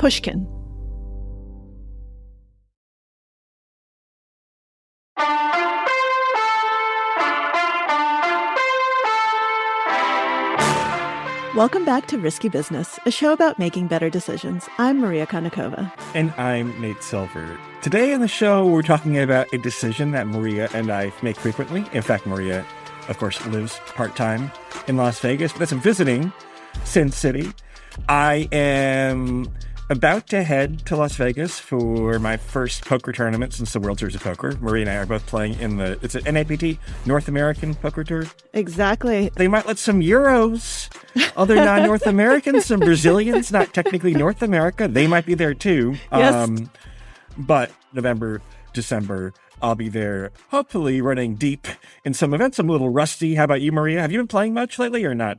Pushkin. Welcome back to Risky Business, a show about making better decisions. I'm Maria Konnikova. And I'm Nate Silver. Today on the show, we're talking about a decision that Maria and I make frequently. In fact, Maria, of course, lives part-time in Las Vegas, but that's visiting Sin City. I am about to head to Las Vegas for my first poker tournament since the World Series of Poker. Maria and I are both playing in it's an NAPT, North American Poker Tour. Exactly. They might let some Euros, other non-North Americans, some Brazilians, not technically North America. They might be there too. Yes. But November, December, I'll be there, hopefully running deep in some events. I'm a little rusty. How about you, Maria? Have you been playing much lately or not?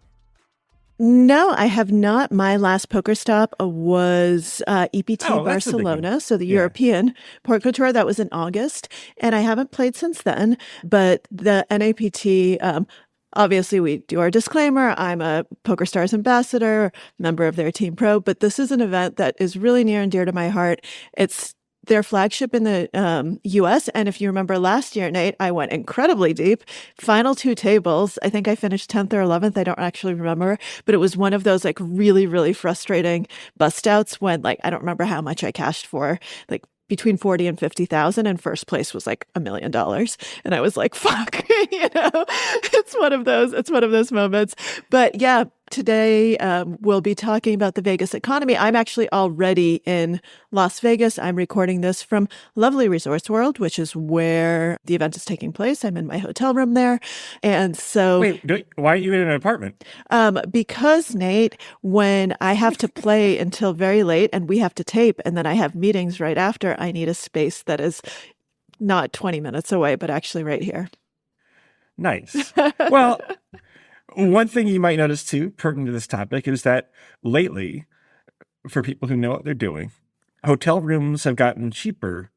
No, I have not. My last poker stop was EPT Barcelona, so the European Poker Tour. That was in August, and I haven't played since then. But the NAPT, obviously we do our disclaimer. I'm a PokerStars ambassador, member of their Team Pro, but this is an event that is really near and dear to my heart. It's their flagship in the U.S. And if you remember last year, Nate, I went incredibly deep. Final two tables. I think I finished 10th or 11th. I don't actually remember. But it was one of those like really, really frustrating bust outs when like I don't remember how much I cashed for. Like between 40 and 50,000, and first place was like $1 million. And I was like, fuck, it's one of those moments. But yeah, today we'll be talking about the Vegas economy. I'm actually already in Las Vegas. I'm recording this from lovely Resorts World, which is where the event is taking place. I'm in my hotel room there. And so... Wait, why are you in an apartment? Because, Nate, when I have to play until very late and we have to tape and then I have meetings right after, I need a space that is not 20 minutes away, but actually right here. Nice. Well... One thing you might notice, too, pertinent to this topic, is that lately, for people who know what they're doing, hotel rooms have gotten cheaper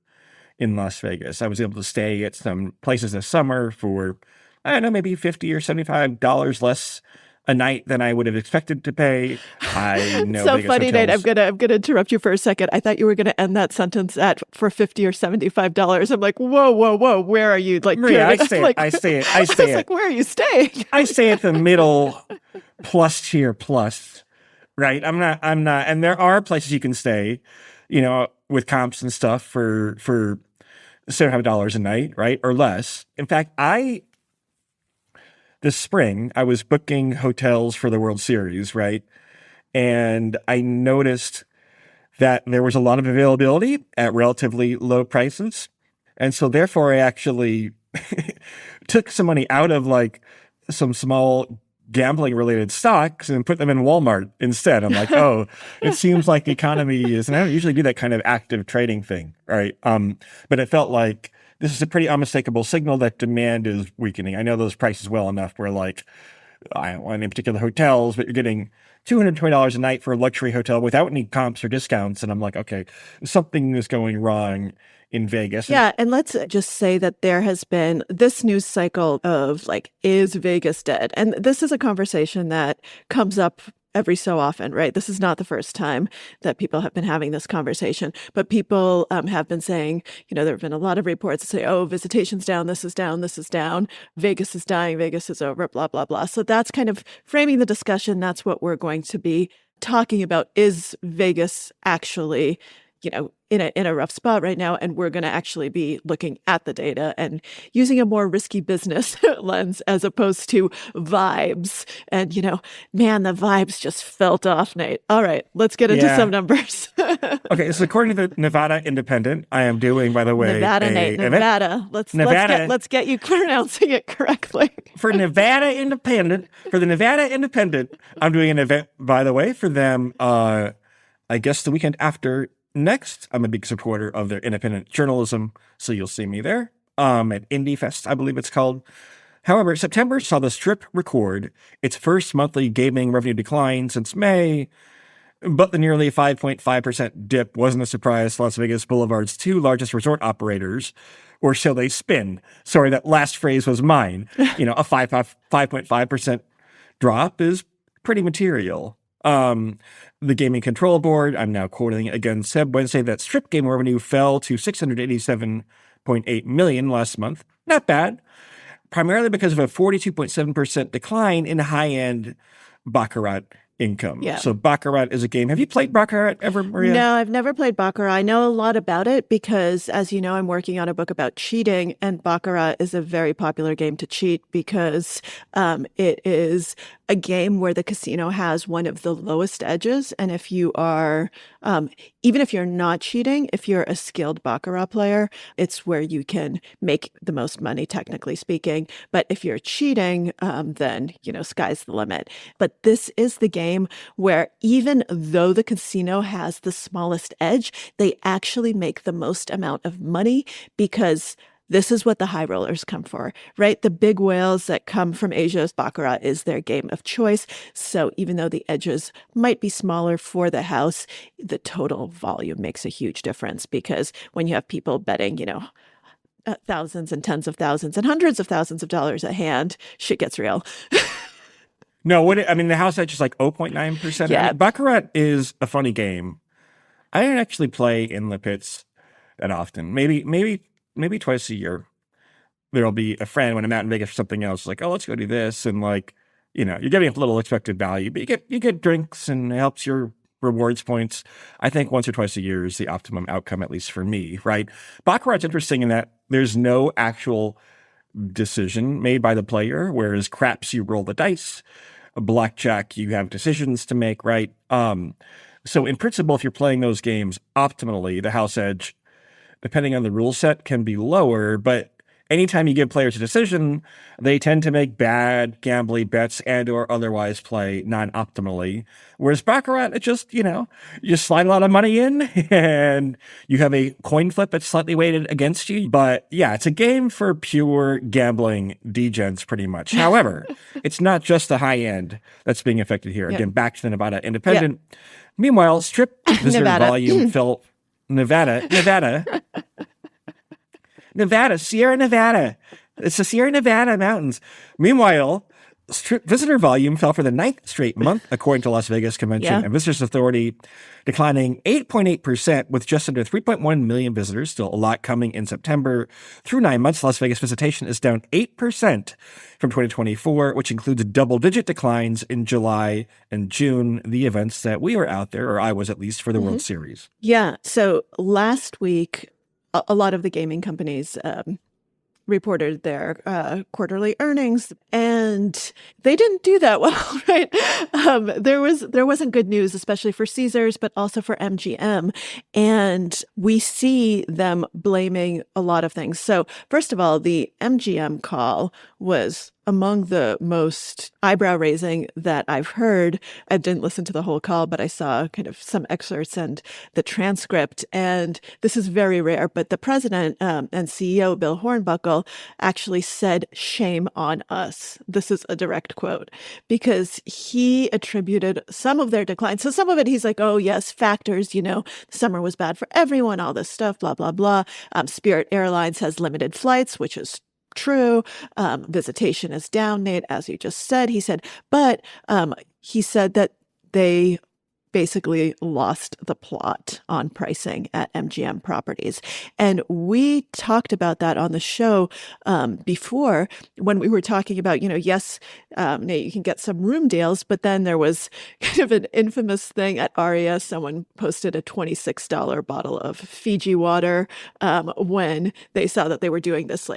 in Las Vegas. I was able to stay at some places this summer for, I don't know, maybe $50 or $75 less a night than I would have expected to pay. I know so Vegas funny, hotels. Nate. I'm gonna interrupt you for a second. I thought you were gonna end that sentence at for $50 or $75. I'm like, whoa. Where are you? Like, Maria, I stay like, I stay like, where are you staying? I stay at the middle plus tier plus, right? I'm not, and there are places you can stay, with comps and stuff for $75 a night, right? Or less. In fact, this spring, I was booking hotels for the World Series, right? And I noticed that there was a lot of availability at relatively low prices. And so therefore, I actually took some money out of like some small gambling related stocks and put them in Walmart instead. I'm like, oh, it seems like the economy is, and I don't usually do that kind of active trading thing, right? But it felt like this is a pretty unmistakable signal that demand is weakening. I know those prices well enough where like, I don't want any particular hotels, but you're getting $220 a night for a luxury hotel without any comps or discounts. And I'm like, okay, something is going wrong in Vegas. Yeah, and let's just say that there has been this news cycle of like, is Vegas dead? And this is a conversation that comes up every so often, right? This is not the first time that people have been having this conversation, but people have been saying, there have been a lot of reports that say, oh, visitation's down, this is down, Vegas is dying, Vegas is over, blah, blah, blah. So that's kind of framing the discussion. That's what we're going to be talking about. Is Vegas actually, in a rough spot right now? And we're going to actually be looking at the data and using a more risky business lens as opposed to vibes. And, man, the vibes just felt off, Nate. All right, let's get into some numbers. Okay, so according to the Nevada Independent, I am doing, by the way, Nevada. Let's get you pronouncing it correctly. For the Nevada Independent, I'm doing an event, by the way, for them, I guess the weekend after next. I'm a big supporter of their independent journalism, so you'll see me there at Indie Fest, I believe it's called. However, September saw the Strip record its first monthly gaming revenue decline since May, but the nearly 5.5% dip wasn't a surprise to Las Vegas Boulevard's two largest resort operators, or so they spin. Sorry, that last phrase was mine. A 5.5% drop is pretty material. The gaming control board, I'm now quoting again, said Wednesday that strip game revenue fell to $687.8 million last month. Not bad. Primarily because of a 42.7% decline in high-end Baccarat income. Yeah. So Baccarat is a game. Have you played Baccarat ever, Maria? No, I've never played Baccarat. I know a lot about it because, as you know, I'm working on a book about cheating, and Baccarat is a very popular game to cheat because it is a game where the casino has one of the lowest edges. And if you are, even if you're not cheating, if you're a skilled Baccarat player, it's where you can make the most money, technically speaking. But if you're cheating, then, sky's the limit. But this is the game where even though the casino has the smallest edge, they actually make the most amount of money because this is what the high rollers come for, right? The big whales that come from Asia, Baccarat is their game of choice. So even though the edges might be smaller for the house, the total volume makes a huge difference because when you have people betting, thousands and tens of thousands and hundreds of thousands of dollars a hand, shit gets real. No, the house edge is like 0.9%. Yeah. Baccarat is a funny game. I don't actually play in the pits that often. Maybe twice a year. There'll be a friend when I'm out in Vegas for something else, like, oh, let's go do this. And you're getting a little expected value, but you get drinks and it helps your rewards points. I think once or twice a year is the optimum outcome, at least for me, right? Baccarat's interesting in that there's no actual decision made by the player, whereas craps, you roll the dice. Blackjack, you have decisions to make, right? So in principle, if you're playing those games optimally, the house edge, depending on the rule set, can be lower, but anytime you give players a decision, they tend to make bad gambling bets and or otherwise play non-optimally. Whereas Baccarat, it just, you just slide a lot of money in and you have a coin flip that's slightly weighted against you. But yeah, it's a game for pure gambling degens pretty much. However, it's not just the high end that's being affected here. Again, back to the Nevada Independent. Yeah. Meanwhile, strip visitor volume fell. Nevada, Sierra Nevada. It's the Sierra Nevada mountains. Meanwhile, visitor volume fell for the 9th straight month, according to Las Vegas Convention and Visitors Authority, declining 8.8% with just under 3.1 million visitors. Still a lot coming in September. Through 9 months, Las Vegas visitation is down 8% from 2024, which includes double-digit declines in July and June, the events that we were out there, or I was at least, for the World Series. Yeah. So last week, a lot of the gaming companies reported their quarterly earnings, and they didn't do that well, right? There wasn't good news, especially for Caesars, but also for MGM. And we see them blaming a lot of things. So first of all, the MGM call was among the most eyebrow-raising that I've heard. I didn't listen to the whole call, but I saw kind of some excerpts and the transcript. And this is very rare, but the president and CEO, Bill Hornbuckle, actually said, "Shame on us." This is a direct quote, because he attributed some of their decline. So some of it, he's like, oh, yes, factors, summer was bad for everyone, all this stuff, blah, blah, blah. Spirit Airlines has limited flights, which is true. Visitation is down, Nate, as you just said. He said, but he said that they basically lost the plot on pricing at MGM properties. And we talked about that on the show before when we were talking about, yes, Nate, you can get some room deals, but then there was kind of an infamous thing at Aria. Someone posted a $26 bottle of Fiji water when they saw that they were doing this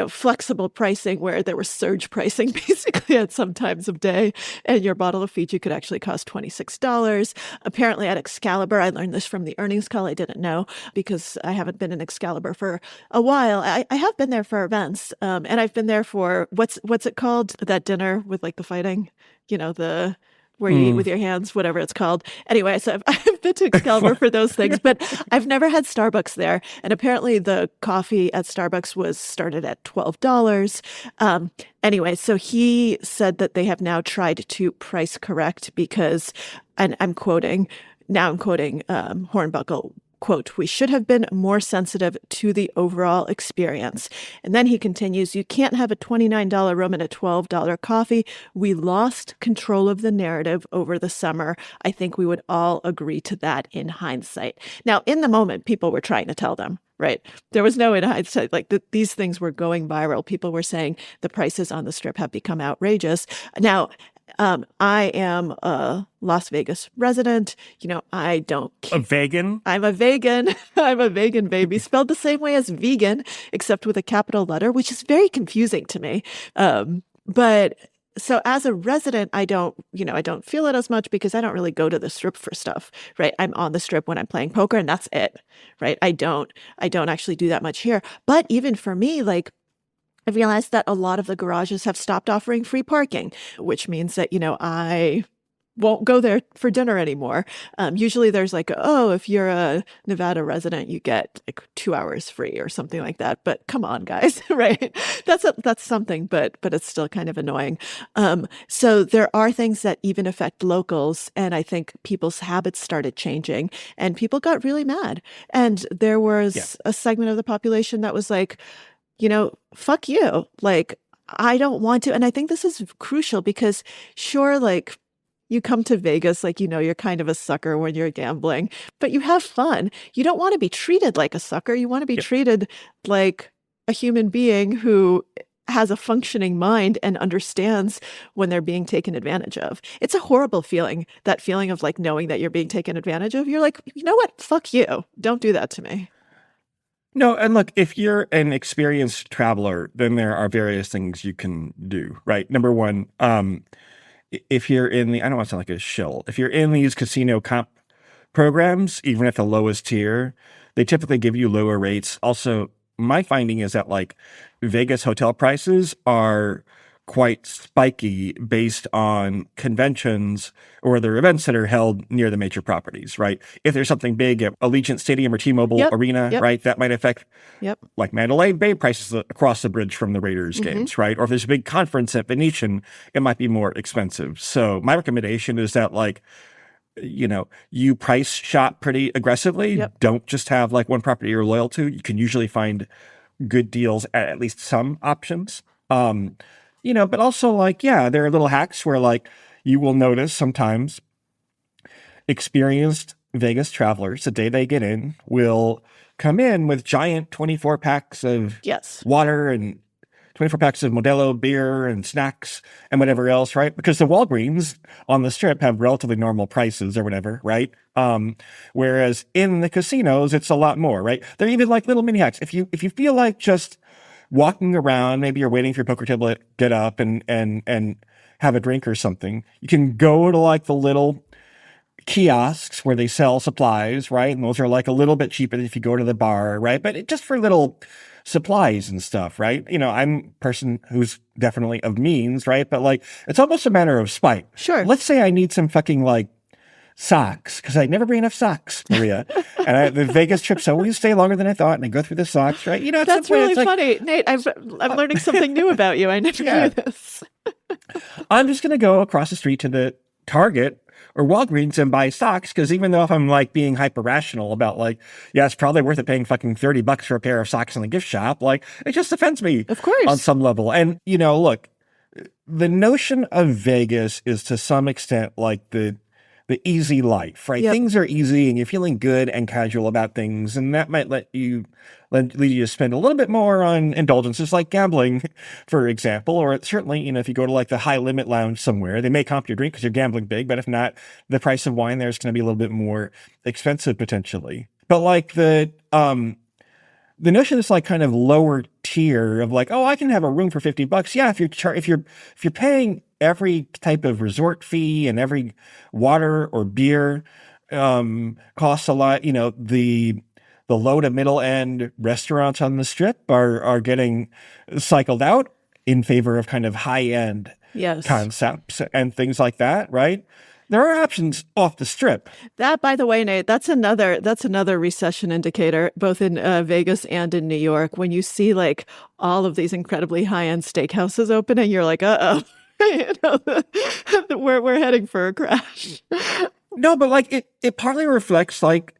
flexible pricing where there was surge pricing basically at some times of day, and your bottle of Fiji could actually cost $26. Apparently at Excalibur, I learned this from the earnings call. I didn't know because I haven't been in Excalibur for a while. I have been there for events, and I've been there for what's it called? That dinner with the fighting, the where you eat with your hands, whatever it's called. Anyway, so I've been to Excalibur for those things, but I've never had Starbucks there. And apparently the coffee at Starbucks was started at $12. Anyway, so he said that they have now tried to price correct because, and I'm quoting Hornbuckle, quote, "We should have been more sensitive to the overall experience." And then he continues, "You can't have a $29 room and a $12 coffee. We lost control of the narrative over the summer. I think we would all agree to that in hindsight." Now, in the moment, people were trying to tell them, right? There was no in hindsight, like these things were going viral. People were saying the prices on the Strip have become outrageous. Now, I am a Las Vegas resident. I don't A vegan? I'm a vegan. I'm a vegan, baby. Spelled the same way as vegan, except with a capital letter, which is very confusing to me. But so as a resident, I don't feel it as much because I don't really go to the Strip for stuff, right? I'm on the Strip when I'm playing poker and that's it, right? I don't actually do that much here. But even for me, like, I realized that a lot of the garages have stopped offering free parking, which means that, I won't go there for dinner anymore. Usually there's like, oh, if you're a Nevada resident, you get like 2 hours free or something like that. But come on, guys, right? That's something, but it's still kind of annoying. So there are things that even affect locals. And I think people's habits started changing and people got really mad. And there was a segment of the population that was like, fuck you. Like, I don't want to. And I think this is crucial because sure, like, you come to Vegas, like, you're kind of a sucker when you're gambling, but you have fun. You don't want to be treated like a sucker. You want to be treated like a human being who has a functioning mind and understands when they're being taken advantage of. It's a horrible feeling, that feeling of like knowing that you're being taken advantage of. You're like, you know what? Fuck you. Don't do that to me. No, and look, if you're an experienced traveler, then there are various things you can do, right? Number one, if you're in I don't want to sound like a shill. If you're in these casino comp programs, even at the lowest tier, they typically give you lower rates. Also, my finding is that like Vegas hotel prices are quite spiky based on conventions or other events that are held near the major properties, right? If there's something big at Allegiant Stadium or T-Mobile Arena, right, that might affect like Mandalay Bay prices across the bridge from the Raiders games, right? Or if there's a big conference at Venetian, it might be more expensive. So my recommendation is that like, you price shop pretty aggressively. Don't just have like one property you're loyal to. You can usually find good deals at least some options. But also like, there are little hacks where like you will notice sometimes experienced Vegas travelers, the day they get in, will come in with giant 24 packs of water and 24 packs of Modelo beer and snacks and whatever else, right? Because the Walgreens on the Strip have relatively normal prices or whatever, right? Whereas in the casinos, it's a lot more, right? They're even like little mini hacks. If you feel like just walking around, maybe you're waiting for your poker table to get up and have a drink or something, you can go to like the little kiosks where they sell supplies, right? And those are like a little bit cheaper than if you go to the bar, right? But just for little supplies and stuff, right? I'm a person who's definitely of means, right? But like, it's almost a matter of spite. Sure. Let's say I need some fucking like socks, because I never bring enough socks, Maria. And the Vegas trips always stay longer than I thought, and I go through the socks, right? That's really funny. Nate, I'm learning something new about you. I never knew this. I'm just going to go across the street to the Target or Walgreens and buy socks, because even though if I'm like being hyper rational about like, it's probably worth it paying fucking $30 for a pair of socks in the gift shop, like it just offends me, of course, on some level. And look, the notion of Vegas is to some extent like the easy life, right? Things are easy and you're feeling good and casual about things. And that might lead you to spend a little bit more on indulgences like gambling, for example. Or certainly, if you go to like the high limit lounge somewhere, they may comp your drink because you're gambling big. But if not, the price of wine there is going to be a little bit more expensive potentially. But like the notion is like kind of lower tier of like, oh, I can have a room for $50. Yeah, if you're paying every type of resort fee and every water or beer costs a lot. The low to middle end restaurants on the Strip are getting cycled out in favor of kind of high end concepts and things like that, right? There are options off the Strip. That, by the way, Nate, that's another recession indicator, both in Vegas and in New York. When you see like all of these incredibly high-end steakhouses opening, you're like, uh-oh, we're heading for a crash. No, but like it partly reflects like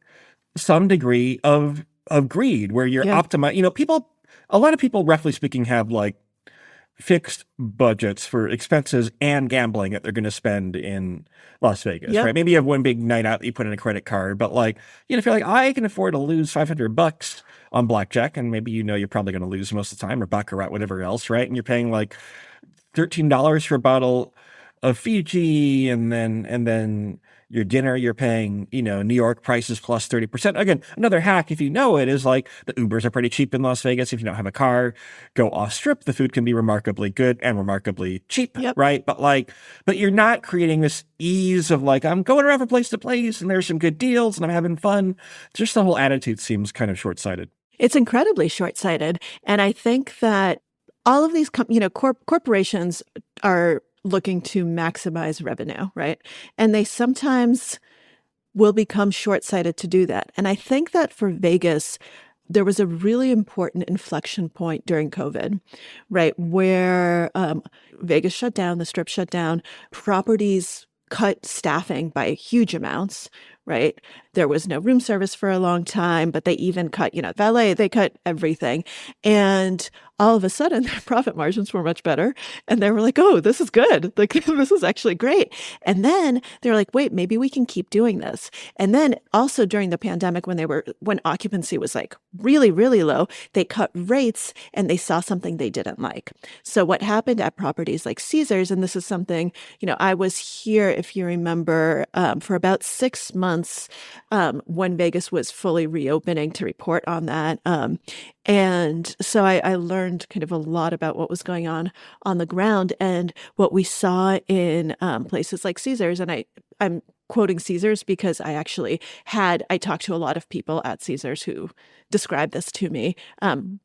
some degree of greed where you're optimizing. A lot of people, roughly speaking, have like fixed budgets for expenses and gambling that they're going to spend in Las Vegas, right? Maybe you have one big night out that you put in a credit card, but like, if you're like, I can afford to lose $500 on blackjack, and maybe you're probably going to lose most of the time, or baccarat, whatever else, right? And you're paying like $13 for a bottle of Fiji, and then your dinner, you're paying, New York prices plus 30%. Again, another hack, if you know it, is like the Ubers are pretty cheap in Las Vegas. If you don't have a car, go off strip. The food can be remarkably good and remarkably cheap, right? But you're not creating this ease of like, I'm going around from place to place and there's some good deals and I'm having fun. Just the whole attitude seems kind of short-sighted. It's incredibly short-sighted. And I think that all of these, corporations are looking to maximize revenue, right? And they sometimes will become short-sighted to do that. And I think that for Vegas, there was a really important inflection point during COVID, right? Where Vegas shut down, the Strip shut down, properties cut staffing by huge amounts, right? There was no room service for a long time, but they even cut, valet, they cut everything. And all of a sudden, their profit margins were much better. And they were like, oh, this is good. Like, this is actually great. And then they're like, wait, maybe we can keep doing this. And then also during the pandemic, when occupancy was like really, really low, they cut rates and they saw something they didn't like. So what happened at properties like Caesars, and this is something, I was here, if you remember, for about 6 months when Vegas was fully reopening to report on that. And so I learned kind of a lot about what was going on the ground and what we saw in places like Caesars. And I'm quoting Caesars because I talked to a lot of people at Caesars who described this to me.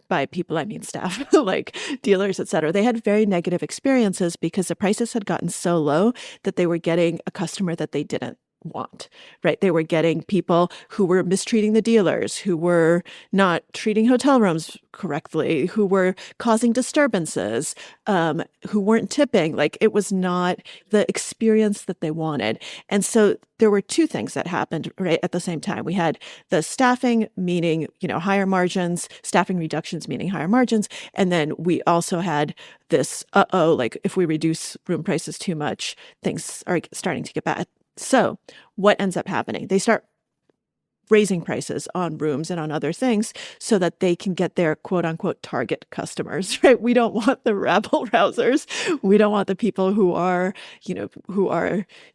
By people, I mean staff, like dealers, et cetera. They had very negative experiences because the prices had gotten so low that they were getting a customer that they didn't want, right? They were getting people who were mistreating the dealers, who were not treating hotel rooms correctly, who were causing disturbances, who weren't tipping. Like, it was not the experience that they wanted. And so there were two things that happened right at the same time. We had the staffing, meaning, higher margins, staffing reductions, meaning higher margins. And then we also had this, like if we reduce room prices too much, things are starting to get bad. So what ends up happening? They start raising prices on rooms and on other things so that they can get their quote unquote target customers, right? We don't want the rabble rousers. We don't want the people who are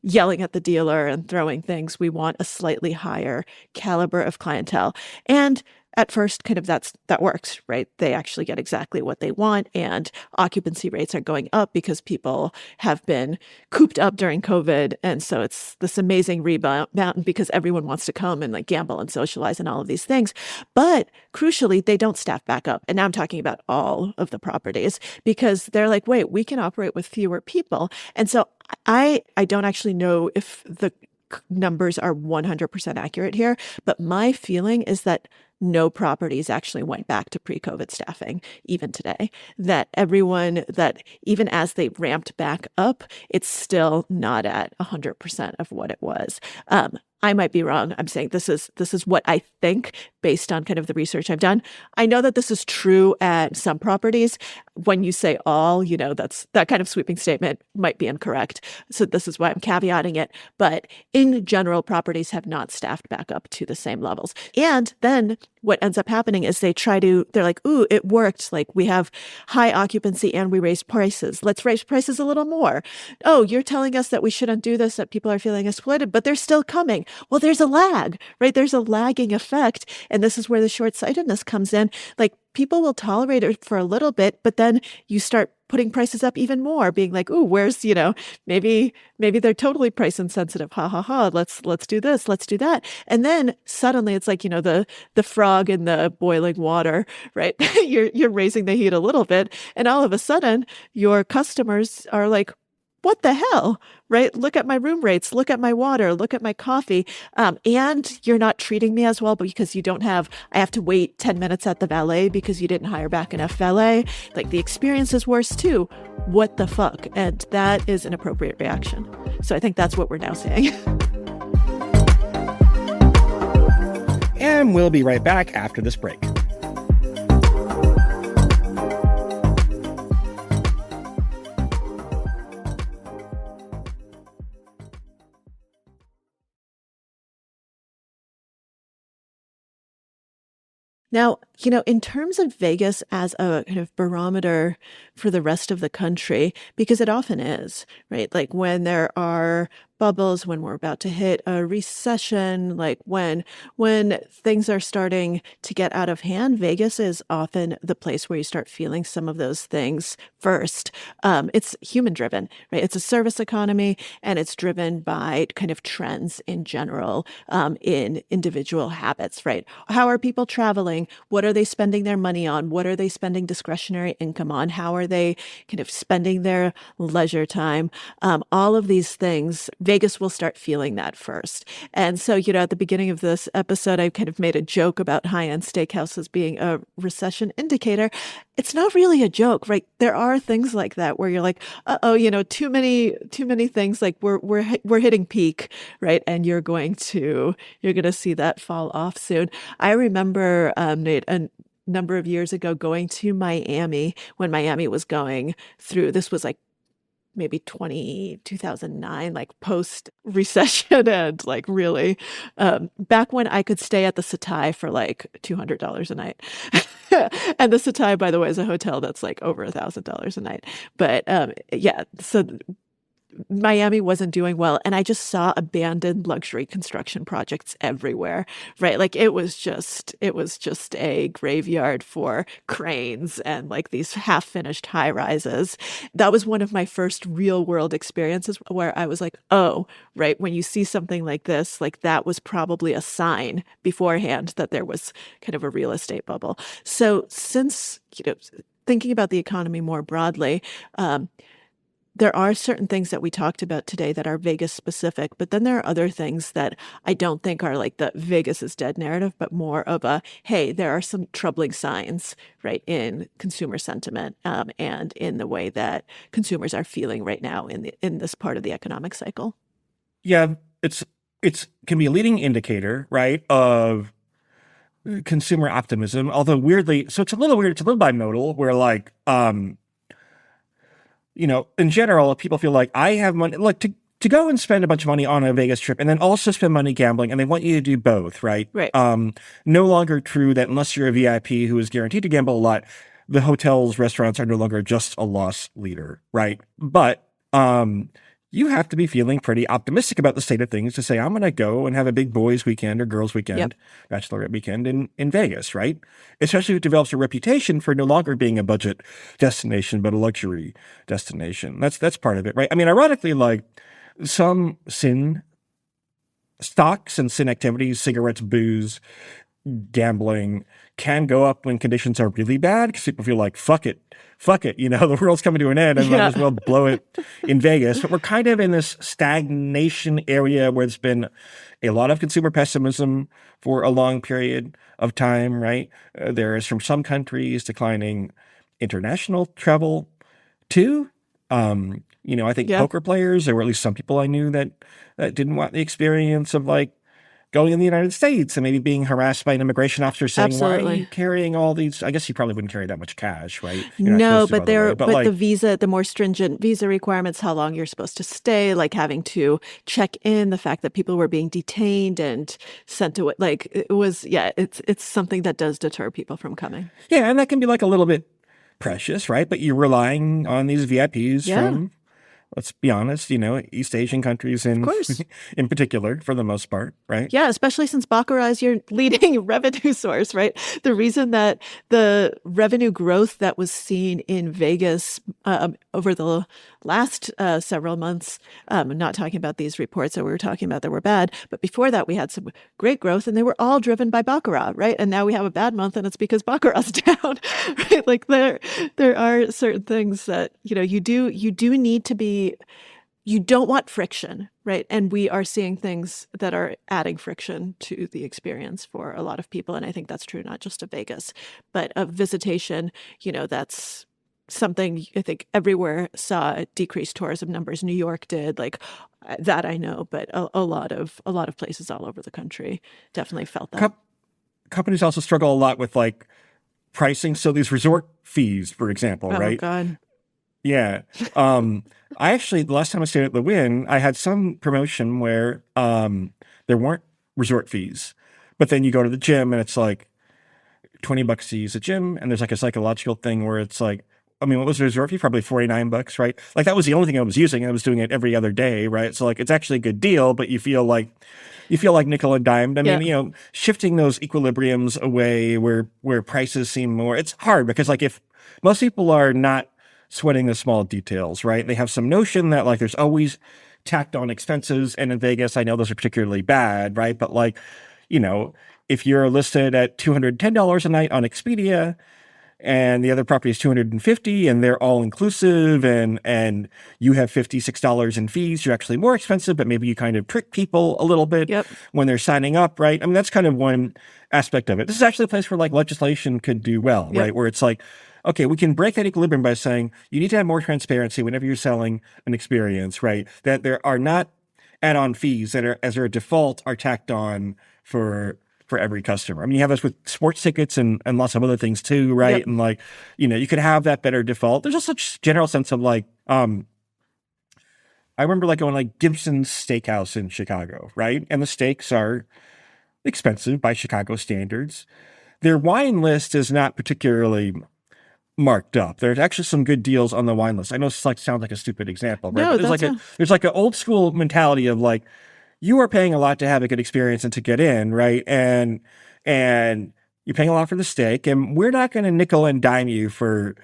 yelling at the dealer and throwing things. We want a slightly higher caliber of clientele. And at first, kind of that works, right? They actually get exactly what they want, and occupancy rates are going up because people have been cooped up during COVID. And so it's this amazing rebound because everyone wants to come and like gamble and socialize and all of these things. But crucially, they don't staff back up. And now I'm talking about all of the properties because they're like, wait, we can operate with fewer people. And so I don't actually know if the numbers are 100% accurate here, but my feeling is that no properties actually went back to pre-COVID staffing, even today. That even as they ramped back up, it's still not at 100% of what it was. I might be wrong. I'm saying this is what I think based on kind of the research I've done. I know that this is true at some properties. When you say all, that kind of sweeping statement might be incorrect. So this is why I'm caveating it. But in general, properties have not staffed back up to the same levels. And then what ends up happening is they're like, ooh, it worked. Like, we have high occupancy and we raised prices. Let's raise prices a little more. Oh, you're telling us that we shouldn't do this, that people are feeling exploited, but they're still coming. Well, there's a lag, right? There's a lagging effect. And this is where the short-sightedness comes in. Like, people will tolerate it for a little bit, but then you start putting prices up even more, being like, ooh, where's, maybe they're totally price insensitive. Ha ha ha. Let's do this. Let's do that. And then suddenly it's like, the frog in the boiling water, right? You're raising the heat a little bit. And all of a sudden your customers are like, what the hell, right? Look at my room rates, look at my water, look at my coffee. And you're not treating me as well because I have to wait 10 minutes at the valet because you didn't hire back enough valet. Like, the experience is worse too. What the fuck? And that is an appropriate reaction. So I think that's what we're now seeing. And we'll be right back after this break. Now, in terms of Vegas as a kind of barometer for the rest of the country, because it often is, right? Like when there are bubbles, when we're about to hit a recession, like when things are starting to get out of hand, Vegas is often the place where you start feeling some of those things first. It's human driven, right? It's a service economy, and it's driven by kind of trends in general, in individual habits, right? How are people traveling? What are they spending their money on? What are they spending discretionary income on? How are they kind of spending their leisure time? All of these things, Vegas will start feeling that first. And so, at the beginning of this episode, I kind of made a joke about high-end steakhouses being a recession indicator. It's not really a joke, right? There are things like that where you're like, too many things, like we're hitting peak, right? And you're going to see that fall off soon. I remember, Nate, a number of years ago going to Miami when Miami was going through, this was like maybe 2009, like post recession, and like really back when I could stay at the Setai for like $200 a night. And the Setai, by the way, is a hotel that's like over $1,000 a night. But so Miami wasn't doing well, and I just saw abandoned luxury construction projects everywhere, right? Like it was just a graveyard for cranes and like these half-finished high rises. That was one of my first real world experiences where I was like, oh, right, when you see something like this, like that was probably a sign beforehand that there was kind of a real estate bubble. So since, thinking about the economy more broadly, there are certain things that we talked about today that are Vegas specific, but then there are other things that I don't think are like the Vegas is dead narrative, but more of a, hey, there are some troubling signs, right, in consumer sentiment, and in the way that consumers are feeling right now in this part of the economic cycle. Yeah, it's can be a leading indicator, right, of consumer optimism. Although weirdly, so it's a little weird. It's a little bimodal, where like in general, people feel like I have money, like to go and spend a bunch of money on a Vegas trip and then also spend money gambling, and they want you to do both, right? Right. No longer true that unless you're a VIP who is guaranteed to gamble a lot, the hotels, restaurants are no longer just a loss leader, right? But you have to be feeling pretty optimistic about the state of things to say, I'm going to go and have a big boys weekend or girls weekend, bachelorette weekend in Vegas, right? Especially if it develops a reputation for no longer being a budget destination, but a luxury destination. That's part of it, right? I mean, ironically, like some sin stocks and sin activities, cigarettes, booze, gambling can go up when conditions are really bad because people feel like, fuck it, the world's coming to an end and might as well blow it in Vegas. But we're kind of in this stagnation area where there's been a lot of consumer pessimism for a long period of time, right? There is from some countries declining international travel too. I think poker players, or at least some people I knew that didn't want the experience of like going in the United States and maybe being harassed by an immigration officer saying, Absolutely. why are you carrying all these? I guess you probably wouldn't carry that much cash, right? No, but the visa, the more stringent visa requirements, how long you're supposed to stay, like having to check in, the fact that people were being detained and sent away, like it was, it's something that does deter people from coming. Yeah, and that can be like a little bit precious, right? But you're relying on these VIPs from, let's be honest, East Asian countries in particular, for the most part, right? Yeah, especially since Baccarat is your leading revenue source, right? The reason that the revenue growth that was seen in Vegas over the last several months, I'm not talking about these reports that we were talking about that were bad, but before that we had some great growth, and they were all driven by Baccarat, right? And now we have a bad month, and it's because Baccarat's down, right? Like there are certain things that you do need to be. You don't want friction, right? And we are seeing things that are adding friction to the experience for a lot of people. And I think that's true not just of Vegas, but of visitation. That's something I think everywhere saw decreased tourism numbers. New York did, like that I know, but a lot of places all over the country definitely felt that. companies also struggle a lot with like pricing. So these resort fees, for example, right? Oh, God. Yeah. I actually, the last time I stayed at the Wynn, I had some promotion where there weren't resort fees. But then you go to the gym and it's like $20 to use the gym. And there's like a psychological thing where it's like, I mean, what was the resort fee? Probably $49, right? Like that was the only thing I was using. I was doing it every other day, right? So like it's actually a good deal, but you feel like nickel and dimed. I mean, you know, shifting those equilibriums away where prices seem more, it's hard because like if most people are not sweating the small details, right? They have some notion that like there's always tacked on expenses. And in Vegas, I know those are particularly bad, right? But like, you know, if you're listed at $210 a night on Expedia and the other property is $250 and they're all inclusive and you have $56 in fees, you're actually more expensive, but maybe you kind of trick people a little bit when they're signing up, right? I mean, that's kind of one aspect of it. This is actually a place where like legislation could do well, right? Where it's like, okay, we can break that equilibrium by saying you need to have more transparency whenever you're selling an experience, right? That there are not add-on fees that are, as a default, are tacked on for every customer. I mean, you have this with sports tickets and lots of other things too, right? And like, you know, you could have that better default. There's just such general sense of like, I remember like going like Gibson's Steakhouse in Chicago, right? And the steaks are expensive by Chicago standards. Their wine list is not particularly marked up. There's actually some good deals on the wine list. I know this like sounds like a stupid example, right? No, but there's like an old school mentality of like, you are paying a lot to have a good experience and to get in, right? And you're paying a lot for the steak, and we're not going to nickel and dime you for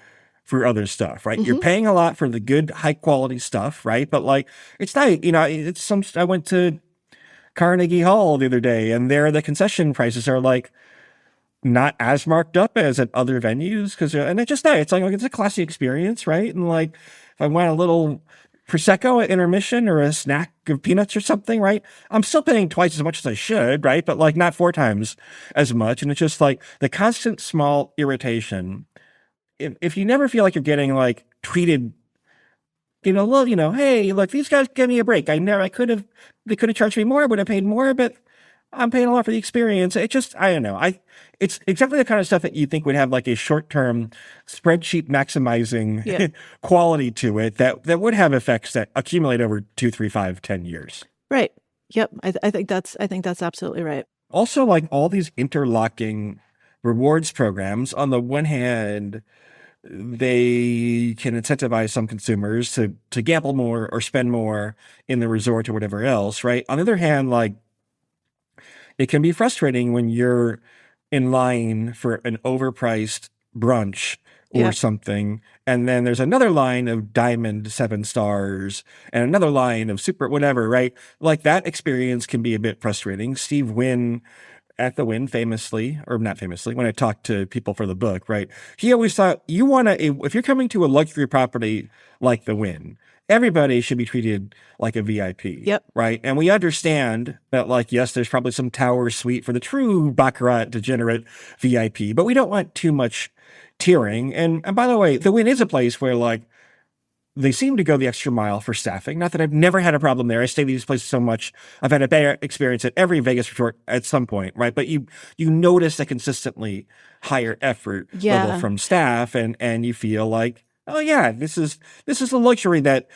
other stuff, right? You're paying a lot for the good, high quality stuff, right? But like, it's not, you know, it's some. I went to Carnegie Hall the other day, and there the concession prices are like not as marked up as at other venues and it's just not. It's like it's a classy experience, right? And like, if I want a little Prosecco at intermission or a snack of peanuts or something, right? I'm still paying twice as much as I should, right? But like not 4 times as much. And it's just like the constant small irritation. If you never feel like you're getting like treated, you know, well, you know, hey, look, these guys give me a break. They could have charged me more, I would have paid more, but I'm paying a lot for the experience. It just, I don't know. It's exactly the kind of stuff that you think would have like a short-term spreadsheet maximizing quality to it that would have effects that accumulate over 2, 3, 5, 10 years. Right. Yep. I think that's absolutely right. Also, like all these interlocking rewards programs, on the one hand, they can incentivize some consumers to gamble more or spend more in the resort or whatever else, right? On the other hand, like, it can be frustrating when you're in line for an overpriced brunch or something, and then there's another line of Diamond 7 stars and another line of super whatever, right? Like that experience can be a bit frustrating. Steve Wynn at the Wynn famously, or not famously, when I talked to people for the book, right? He always thought you want to, if you're coming to a luxury property like the Wynn, everybody should be treated like a VIP, right? And we understand that, like, yes, there's probably some tower suite for the true Baccarat degenerate VIP, but we don't want too much tiering. And by the way, the Wynn is a place where, like, they seem to go the extra mile for staffing. Not that I've never had a problem there. I stay at these places so much. I've had a better experience at every Vegas resort at some point, right? But you notice a consistently higher effort level from staff, and you feel like, oh yeah, this is a luxury that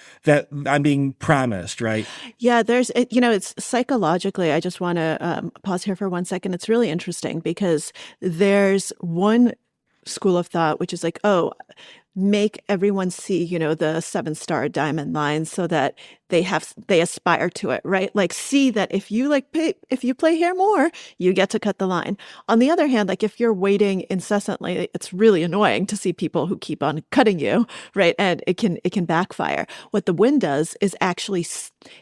I'm being promised, right? Yeah, it's psychologically, I just want to pause here for 1 second. It's really interesting because there's one school of thought, which is like, oh, make everyone see, the 7-star diamond line so that they aspire to it, right? Like, see that if you play here more, you get to cut the line. On the other hand, like if you're waiting incessantly, it's really annoying to see people who keep on cutting you, right? And it can backfire. What the Wynn does is actually,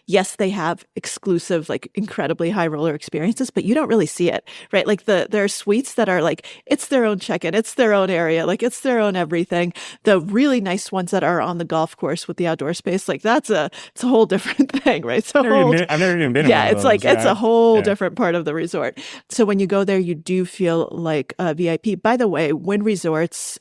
yes, they have exclusive, like incredibly high roller experiences, but you don't really see it, right? Like there are suites that are like, it's their own check-in, it's their own area, like it's their own everything. The really nice ones that are on the golf course with the outdoor space, like it's a whole different thing, right? So I've never even been in one of it's those. like it's a whole different part of the resort. So when you go there, you do feel like a VIP. By the way, Wynn Resorts,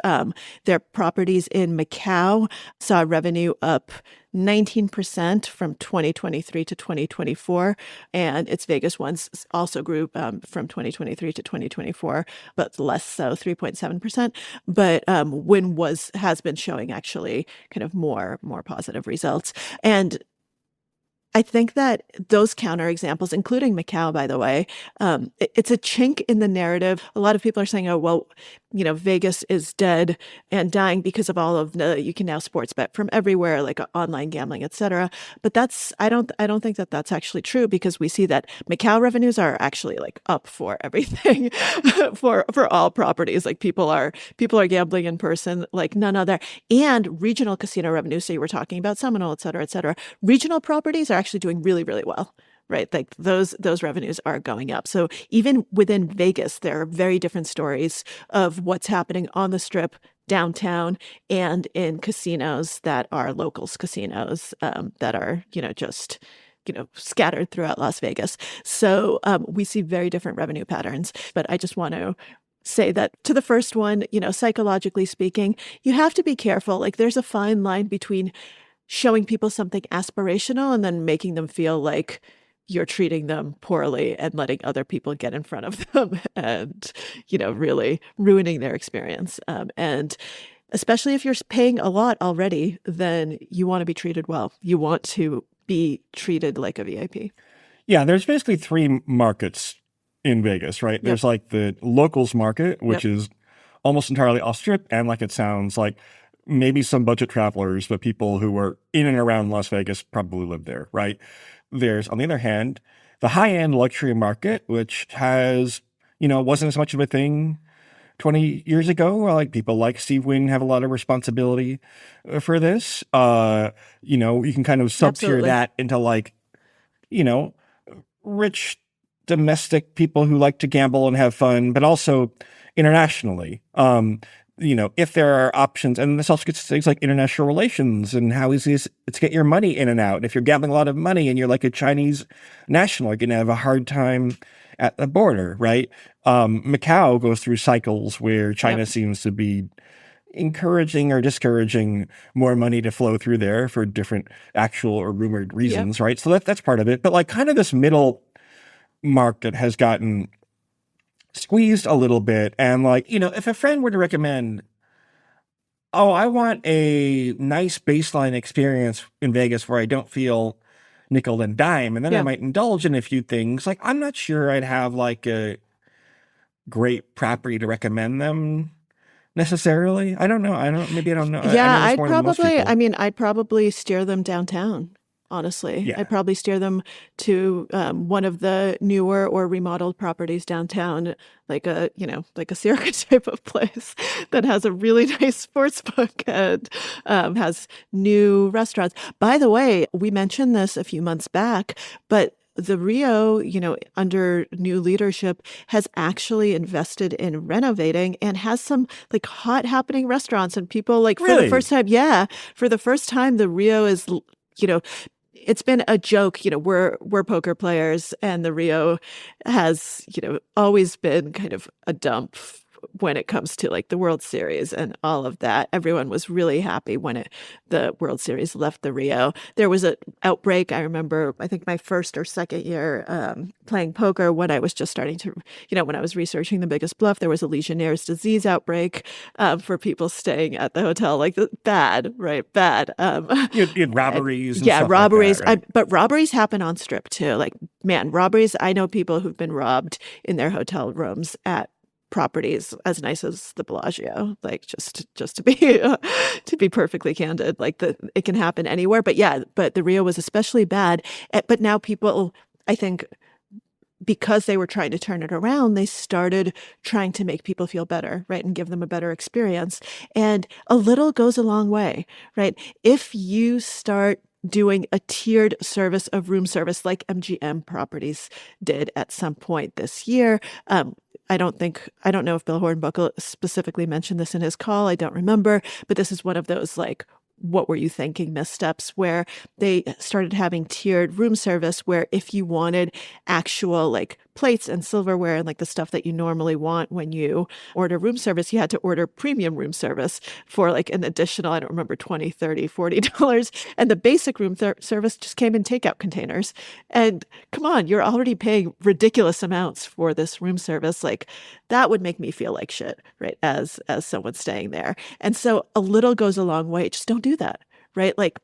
their properties in Macau saw revenue up 19% from 2023 to 2024. And its Vegas ones also grew from 2023 to 2024, but less so, 3.7%. But Wynn has been showing actually kind of more positive results. And I think that those counterexamples, including Macau, by the way, it's a chink in the narrative. A lot of people are saying, oh, well, Vegas is dead and dying because of all of you can now sports bet from everywhere, like online gambling, et cetera. But I don't think that that's actually true, because we see that Macau revenues are actually like up for everything, for all properties. Like people are gambling in person like none other. And regional casino revenues, so you were talking about Seminole, et cetera, et cetera. Regional properties are actually doing really, really well. Right. Like those revenues are going up. So even within Vegas, there are very different stories of what's happening on the Strip, downtown, and in casinos that are locals casinos that are, just, scattered throughout Las Vegas. So we see very different revenue patterns. But I just want to say that to the first one, psychologically speaking, you have to be careful. Like there's a fine line between showing people something aspirational and then making them feel like you're treating them poorly and letting other people get in front of them and, really ruining their experience. And especially if you're paying a lot already, then you want to be treated well. You want to be treated like a VIP. Yeah, there's basically three markets in Vegas, right? Yep. There's like the locals market, which is almost entirely off strip, and like it sounds like maybe some budget travelers, but people who were in and around Las Vegas probably live there, right? There's, on the other hand, the high-end luxury market, which has, wasn't as much of a thing 20 years ago. Like people like Steve Wynn have a lot of responsibility for this. You can kind of sub-tier that into like, rich domestic people who like to gamble and have fun, but also internationally. If there are options, and this also gets to things like international relations and how easy it is to get your money in and out. If you're gambling a lot of money and you're like a Chinese national, you're going to have a hard time at the border, right? Macau goes through cycles where China seems to be encouraging or discouraging more money to flow through there for different actual or rumored reasons, right? So that's part of it. But like kind of this middle market has gotten squeezed a little bit. And like, if a friend were to recommend, oh, I want a nice baseline experience in Vegas where I don't feel nickel and dime, and then I might indulge in a few things, like I'm not sure I'd have like a great property to recommend them necessarily. I don't know. Maybe I don't know. Yeah, I'd probably steer them downtown. Honestly, I'd probably steer them to one of the newer or remodeled properties downtown, like a Circa type of place that has a really nice sports book and has new restaurants. By the way, we mentioned this a few months back, but the Rio, under new leadership, has actually invested in renovating and has some like hot happening restaurants, and people like for the first time, the Rio is, it's been a joke, we're poker players, and the Rio has, always been kind of a dump when it comes to like the World Series and all of that. Everyone was really happy when the World Series left the Rio. There was an outbreak. I remember, I think my first or second year playing poker, when I was just starting to, when I was researching the Biggest Bluff, there was a Legionnaire's disease outbreak for people staying at the hotel. Like bad, right? Bad. You had robberies. Robberies. Like that, right? But robberies happen on Strip too. Like, man, robberies. I know people who've been robbed in their hotel rooms at properties as nice as the Bellagio, like just to be perfectly candid, like it can happen anywhere. But the Rio was especially bad. But now people, I think, because they were trying to turn it around, they started trying to make people feel better, right? And give them a better experience. And a little goes a long way, right? If you start doing a tiered service of room service like MGM properties did at some point this year, I don't know if Bill Hornbuckle specifically mentioned this in his call. I don't remember, but this is one of those like, what were you thinking missteps, where they started having tiered room service, where if you wanted actual like plates and silverware and like the stuff that you normally want when you order room service, you had to order premium room service for like an additional, I don't remember, $20, $30, $40. And the basic room service just came in takeout containers. And come on, you're already paying ridiculous amounts for this room service. Like that would make me feel like shit, right? As someone staying there. And so a little goes a long way. Just don't do that, right? Like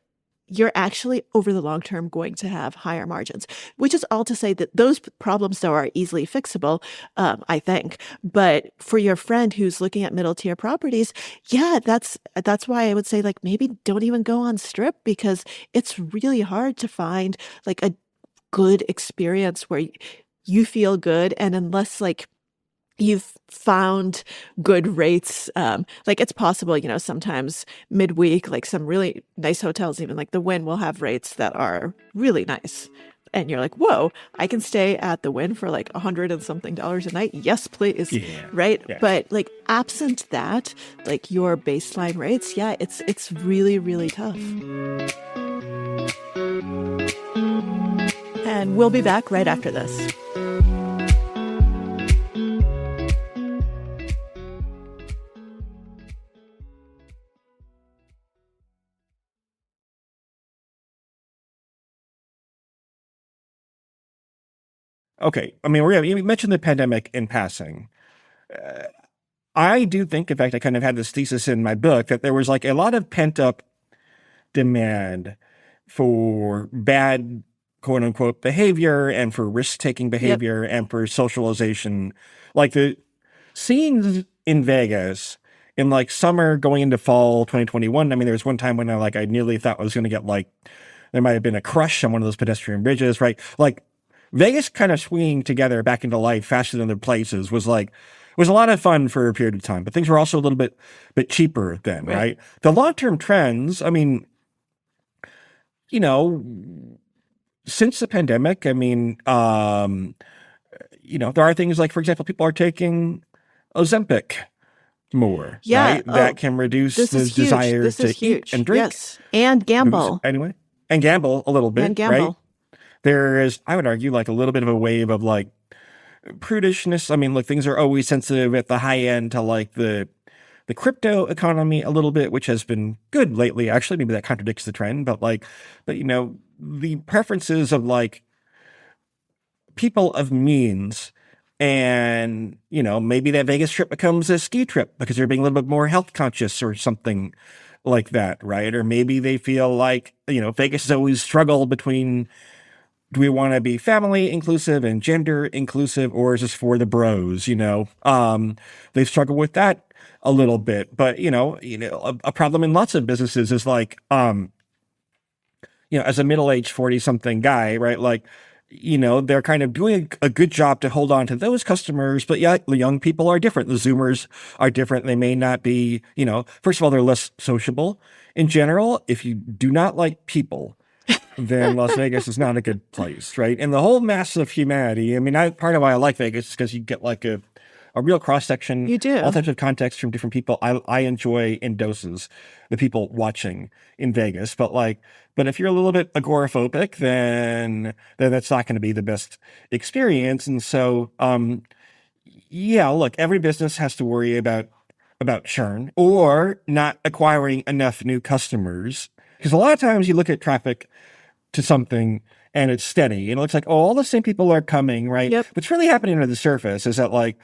you're actually over the long term going to have higher margins, which is all to say that those problems though are easily fixable, I think. But for your friend who's looking at middle tier properties, yeah, that's why I would say like maybe don't even go on Strip, because it's really hard to find like a good experience where you feel good. And unless like you've found good rates, like it's possible, sometimes midweek, like some really nice hotels, even like the Wynn, will have rates that are really nice. And you're like, whoa, I can stay at the Wynn for like $100 and something a night. Yes, please. Yeah. Right. Yeah. But like absent that, like your baseline rates, yeah, it's really, really tough. And we'll be back right after this. Okay. I mean, you mentioned the pandemic in passing. I do think, in fact, I kind of had this thesis in my book that there was like a lot of pent up demand for bad, quote unquote, behavior and for risk taking behavior and for socialization. Like the scenes in Vegas in like summer going into fall 2021. I mean, there was one time when I nearly thought I was going to get like, there might have been a crush on one of those pedestrian bridges, right? Like Vegas kind of swinging together back into life faster than other places was a lot of fun for a period of time, but things were also a little bit cheaper then, right? The long-term trends, I mean, since the pandemic, I mean, there are things like, for example, people are taking Ozempic more, right? That can reduce the desire to eat and drink. Yes, and gamble. Anyway, and gamble a little bit, and gamble. Right? There is, I would argue, like a little bit of a wave of like prudishness. I mean, look, things are always sensitive at the high end to like the crypto economy a little bit, which has been good lately. Actually, maybe that contradicts the trend, but the preferences of like people of means, and maybe that Vegas trip becomes a ski trip because they're being a little bit more health conscious or something like that, right? Or maybe they feel like Vegas has always struggled between, do we want to be family inclusive and gender inclusive, or is this for the bros? They've struggled with that a little bit, but a problem in lots of businesses is like, as a middle-aged 40-something guy, right? Like, they're kind of doing a good job to hold on to those customers, but yeah, the young people are different. The Zoomers are different. They may not be, first of all, they're less sociable in general. If you do not like people, then Las Vegas is not a good place, right? And the whole mass of humanity, I mean, part of why I like Vegas is because you get like a real cross-section. You do. All types of context from different people. I enjoy in doses the people watching in Vegas. But if you're a little bit agoraphobic, then that's not going to be the best experience. And so, look, every business has to worry about churn or not acquiring enough new customers. Because a lot of times you look at traffic to something and it's steady and it looks like, all the same people are coming, right? Yep. What's really happening under the surface is that like,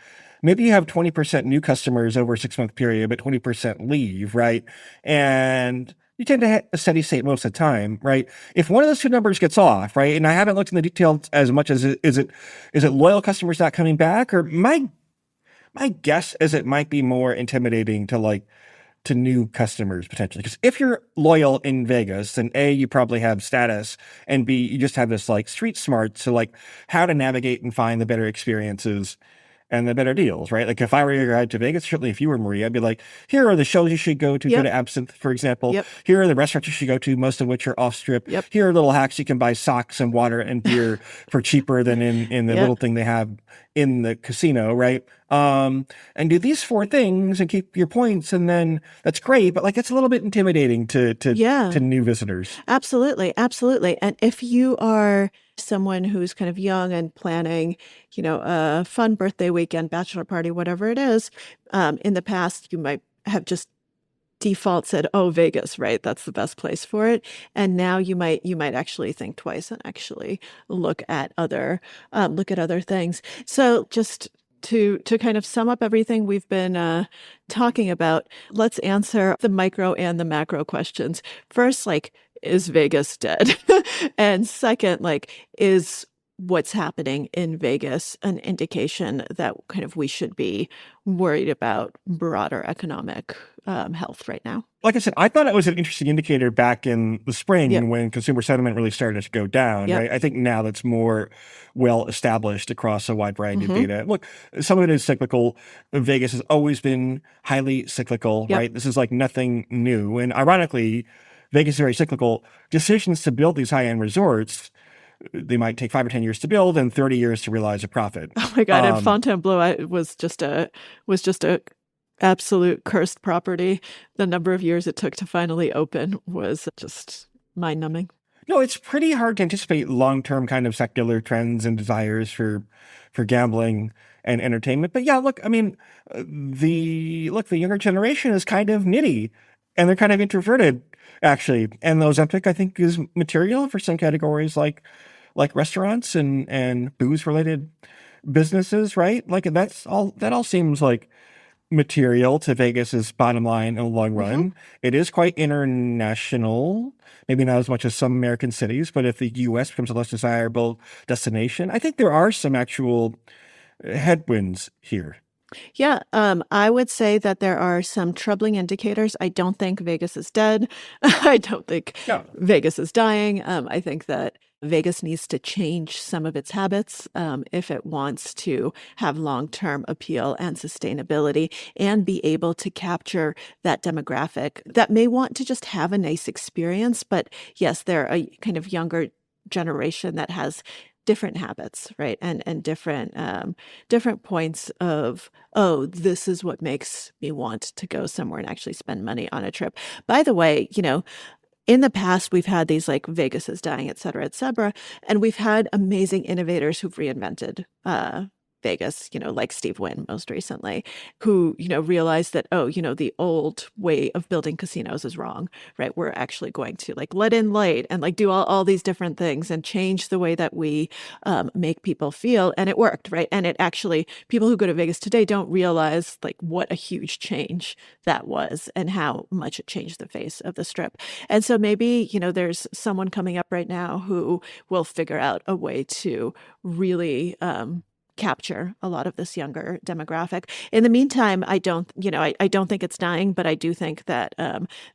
maybe you have 20% new customers over a 6-month period, but 20% leave, right? And you tend to hit a steady state most of the time, right? If one of those two numbers gets off, right? And I haven't looked in the details as much as is it loyal customers not coming back? Or my guess is it might be more intimidating to new customers potentially. Because if you're loyal in Vegas, then A, you probably have status, and B, you just have this like street smarts to like how to navigate and find the better experiences and the better deals, right? Like if I were your guide to Vegas, certainly if you were Maria, I'd be like, here are the shows you should go to, go to Absinthe, for example. Yep. Here are the restaurants you should go to, most of which are off strip. Yep. Here are little hacks. You can buy socks and water and beer for cheaper than in the little thing they have in the casino, right? and do these 4 things and keep your points. And then that's great. But like, it's a little bit intimidating to new visitors. Absolutely. Absolutely. And if you are someone who's kind of young and planning, a fun birthday weekend, bachelor party, whatever it is, in the past, you might have just default said, oh, Vegas, right? That's the best place for it. And now you might actually think twice and actually look at other things. So just to kind of sum up everything we've been talking about, let's answer the micro and the macro questions. First, like, is Vegas dead? And second, like, is what's happening in Vegas an indication that kind of we should be worried about broader economic health right now? Like I said, I thought it was an interesting indicator back in the spring when consumer sentiment really started to go down. Right? I think now that's more well established across a wide variety of data. Look, some of it is cyclical. Vegas has always been highly cyclical, right? This is like nothing new. And ironically, Vegas is very cyclical. Decisions to build these high-end resorts, they might take 5 or 10 years to build and 30 years to realize a profit. Oh my God! And Fontainebleau was just a absolute cursed property. The number of years it took to finally open was just mind-numbing. No, it's pretty hard to anticipate long-term kind of secular trends and desires for gambling and entertainment. But yeah, look, I mean, the younger generation is kind of nitty, and they're kind of introverted, actually. And the Ozempic, I think, is material for some categories like restaurants and booze-related businesses, right? Like that all seems like material to Vegas's bottom line in the long run. It is quite international, maybe not as much as some American cities, but if the U.S. becomes a less desirable destination, I think there are some actual headwinds here. Yeah, I would say that there are some troubling indicators. I don't think Vegas is dead. I don't think Vegas is dying. I think that Vegas needs to change some of its habits if it wants to have long-term appeal and sustainability and be able to capture that demographic that may want to just have a nice experience. But yes, they're a kind of younger generation that has different habits, right? And different points of, oh, this is what makes me want to go somewhere and actually spend money on a trip. By the way, in the past, we've had these like Vegas is dying, et cetera, and we've had amazing innovators who've reinvented Vegas, like Steve Wynn most recently, who, realized that, the old way of building casinos is wrong, right? We're actually going to like let in light and like do all these different things and change the way that we make people feel. And it worked, right? And it actually, people who go to Vegas today don't realize like what a huge change that was and how much it changed the face of the Strip. And so maybe, there's someone coming up right now who will figure out a way to really capture a lot of this younger demographic. In the meantime, I don't think it's dying, but I do think that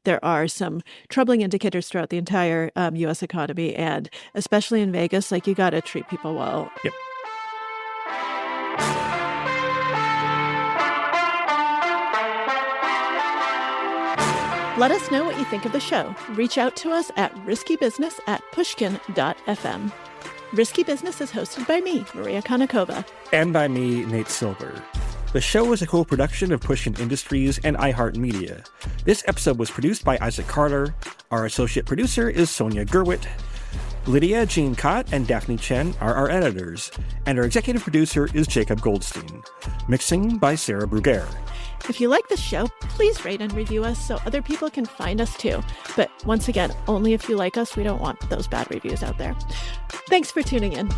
there are some troubling indicators throughout the entire U.S. economy, and especially in Vegas, like you got to treat people well. Yep. Let us know what you think of the show. Reach out to us at riskybusiness@pushkin.fm. Risky Business is hosted by me, Maria Konnikova. And by me, Nate Silver. The show is a co-production of Pushkin Industries and iHeartMedia. This episode was produced by Isaac Carter. Our associate producer is Sonia Gerwitt. Lydia Jean Cott and Daphne Chen are our editors. And our executive producer is Jacob Goldstein. Mixing by Sarah Bruguer. If you like the show, please rate and review us so other people can find us too. But once again, only if you like us. We don't want those bad reviews out there. Thanks for tuning in.